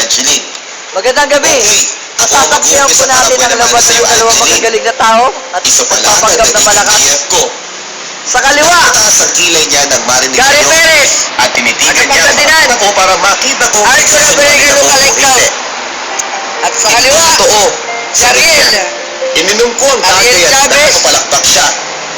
Angeline. Magandang gabi. Okay. Sasaksihan po natin ang laban ng dalawang magagaling na tao at Isa pa lang papanggap na malakas. GF ko. Sa kaliwa, Mataas ang kilay niya nang marinig Gary kayo. Perez. At tinitigan niya ang Pagkatinan. mata ko para makita ko Alex kung Rodriguez ako o Lucalengao. hindi. At sa kaliwa, Totoo. si Ariel. Ininom ko ang Ariel tatay at Chavez. nakapalakpak siya.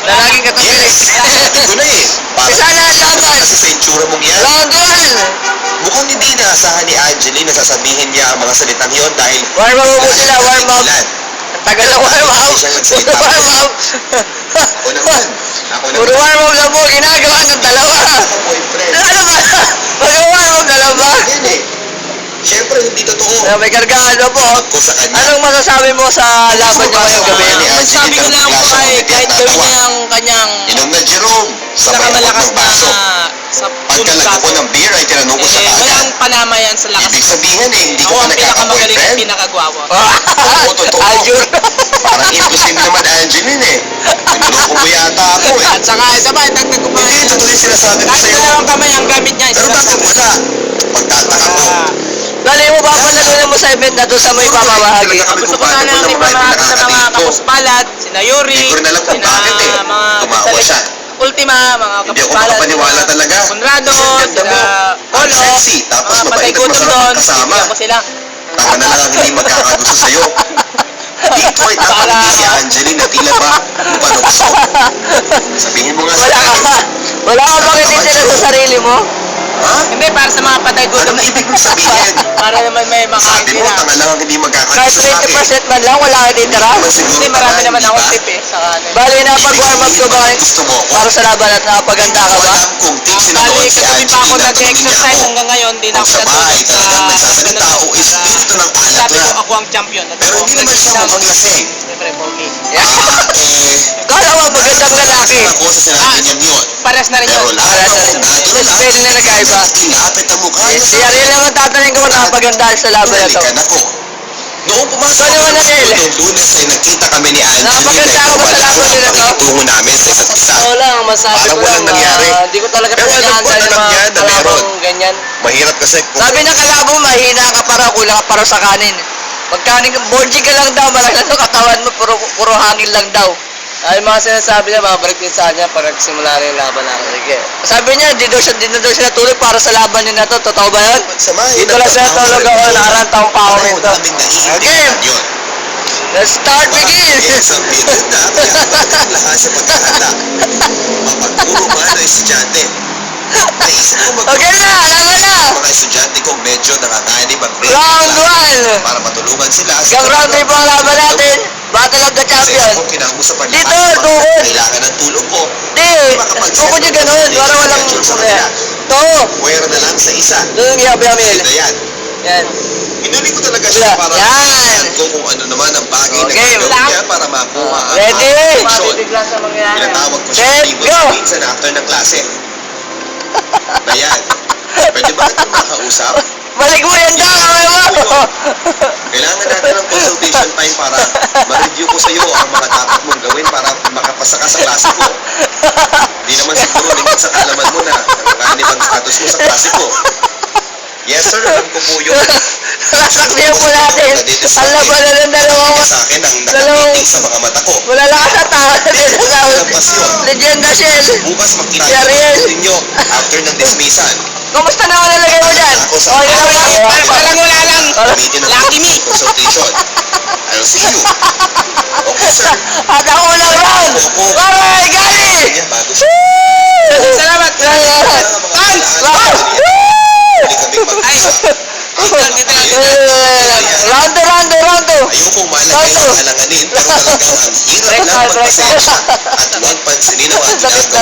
Na laging katabi. Yes, sabi ko na eh. Para Sana ang laban. kasi sa itsura mong yan. Round 1. Mukhang hindi inaasahan ni Angeline na sasabihin niya ang mga salitang yon dahil Warm up mo sila, warm up. Ulan. Ang tagal na warm up. Hindi siya nagsalita. Puro warm up. Ako naman. Ako Puro naman. warm up lang po ginagawa ng dalawa. Ako boyfriend. Ano ba? Mag-warm up na lang ba? Yan eh. Siyempre, hindi totoo. May kargahan na po. Ako sa kanya. Anong masasabi mo sa laban niya ngayong gabi? Masabi ko lang po ay kahit gawin niya ang kanyang Inom na Jerome. Sa may pinakamalakas ng baso. sa Pagkalag ko ng beer ay tinanong ko sa eh, kanya. walang panama yan sa lakas. Ibig sabihin eh, hindi Ako ko ang pinakamagaling at nagkaka-boyfriend. pinakagwawa. Oo, totoo. Ayun. Parang imposible naman Angeline eh. Niloko mo yata ako eh. At saka isa pa, dagdag ko pa. Hindi, totoo yung sinasabi ko Kahit sa'yo. dalawang kamay ang gamit niya. Pero bakit wala? Pagtataka ko. Bali mo ba panalunan mo sa event na doon sa may pamamahagi? Gusto ko sana ang ipamahagi sa mga kapuspalat, sina Yuri, Hindi ko rin alam kung sina bakit eh. mga Tumawa siya. Ultima, mga Hindi ako kapuspalat, makapaniwala talaga. Conrado, Ganda sina mo. Polo, Ang sexy, tapos mga mabait patay at gutom masarap doon, kasama. bibigyan ko sila. Taka na lang ang hindi magkakagusto sa'yo. Dito ay napangiti si Angeline na tila ba panukso. Sabihin mo nga sa Wala ka akin. ba? Wala ka bang ititira sa sarili mo? Ha? Hindi, para sa mga patay gutom. Anong ibig mong sabihin? Para naman may makain Sabi mo, sila. tanga lang ang hindi Kahit magkakagusto sa akin. 20% man lang, wala ka ititira? Naman siguro Hindi, marami tama, naman di akong ba? tip eh. Sa kanin. Bali na pag-warm up ko ba? Gusto mo ako? Para sa laban at nakapaganda ka ba? Alam kung team Bali, sinunood si kagabi pa ako Angeline at tumingin niya nag-exercise ako. hanggang ngayon, di na Kung ako sa bahay natulog talagang nagsasalita o espiritu ng alat Sabi ko, lang. ako ang champion. At Pero ako hindi ang naman siya mukhang lasing. Siyempre, pogi. Kala mo magandang lalaki. Ako sa sinabi niya yun. Pares na rin Pero yun. lahat ng Sa natural spell na nagkaiba. Ilapit ang mukha niya Si Ariel lang ang tatanungin ko kung nakapagandaan sa laban na to. Tunalikan ako. Noong pumasok Ano ako naman, ng Ariel? noong Lunes ay nagkita kami ni Angeline Nakapaganda ay ako ba sa wala laban ko ang nila to? pakikitungo namin sa isa't isa. Oo lang, masabi Parang ko lang walang nangyari. hindi ko talaga Pero alam ko pinaghandle na ng mga nangyari na meron. kalabang ganyan. Mahirap kasi kung Sabi ng kalabo, mahina ka para kulang ka para sa kanin. Pagkanin, boarding ka lang daw, malaki na katawan mo, puro hangin lang daw. Ay, mga sinasabi niya, babalik din sa kanya para simula na yung laban natin. Sige. Sabi niya, di na daw siya natulog para sa laban niya na to. Totoo ba yun? magsamahin Dito lang siya tulog ako, nakarantang pa ako Pareho rito. naming naiintindihan yun. Let's start begin! Yes, ang period na pinapagod ang lahat sa paghahanda. Mapagpuro man ang estudyante. Naisip ko Okay na, laban na! mga estudyante kong medyo nanganganib ang grade Round nila 1! para matulungan sila sa Hanggang round 3 po ang laban natin. Battle of the Kasi Champion. ako kinausapan Dito, lahat ng mga tuhod. kailangan ng tulong ko. Di, bukod niya ganun. Para walang kumaya. To, Pwera na lang sa isa. doon yung yabi-yamil. Ito yan. Yan. Inuli ko talaga siya para Yan. malaman ko kung ano naman ang bagay na Okay, gagawin niya para makuha ang Ready? action. sa mangyayari. Pinatawag ko siya Let's table go! minsan after ng klase. Ayan. Pwede ba ito makausap? Balik mo yan daw, kamay mo! Kailangan natin ng consultation time para ma-review ko sa iyo ang mga dapat mong gawin para makapasa ka sa klase ko. Hindi naman siguro lingkod sa kalaman mo na nakakanib ang status mo sa klase ko. Yes sir, alam ko po yun. Sasaksiyan po natin. Ang laban na ng dalawang Sa akin ang nakatiting sa mga mata ko. wala lang sa tawa na Walang pasyon. Legenda Shell. Bukas magkita Si Ariel. ko ninyo after ng dismissan. Kumusta naman nalagay mo dyan? Ako sa Okay na ba? Parang wala lang. Gamitin ang Lucky me. consultation. I'll see you. Okay sir. At ang unang round. Alright, Gali! Kanya bago siya. Salamat. Salamat. Thanks! Hindi kami mag-usap. Round 2, round 2, round 2. Ayokong malagay sa alanganin pero talagang ang hirap lang magpasensya at huwag pansinin ang mga ginagawa